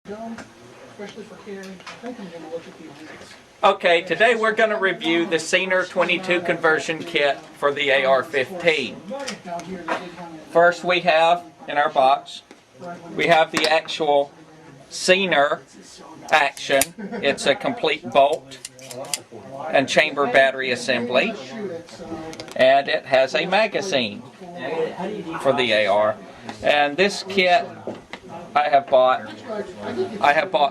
Especially for carrying. I think I'm going to look at the units. Okay, today we're going to review the Ciener 22 conversion kit for the AR15. First we have in our box, we have the actual Ciener action. It's a complete bolt and chamber battery assembly, and it has a magazine for the AR. And this kit I have bought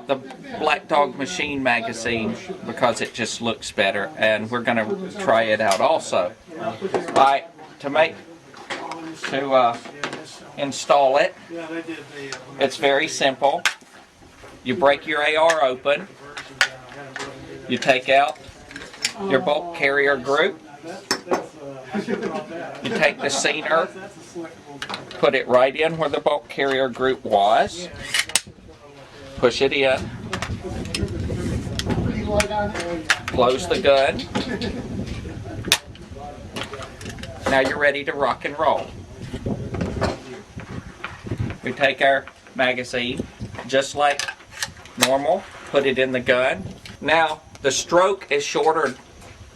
the Black Dog Machine magazine because it just looks better, and we're going to try it out also. To install it, it's very simple. You break your AR open, you take out your bolt carrier group, you take the Ciener, put it right in where the bolt carrier group was, push it in, close the gun. Now you're ready to rock and roll. We take our magazine, just like normal, put it in the gun. Now the stroke is shorter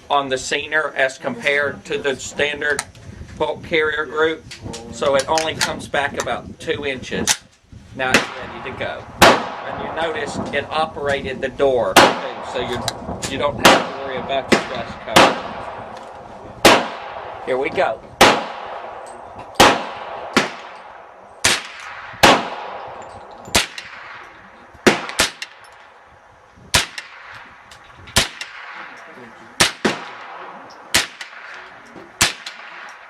on the Ciener as compared to the standard bolt carrier group, so it only comes back about 2 inches. Now it's ready to go. And you notice it operated the door too, so you don't have to worry about your dust cover. Here we go.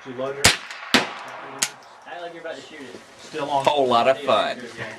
Did you load it? Act like you're about to shoot it. Still on. Whole lot of fun.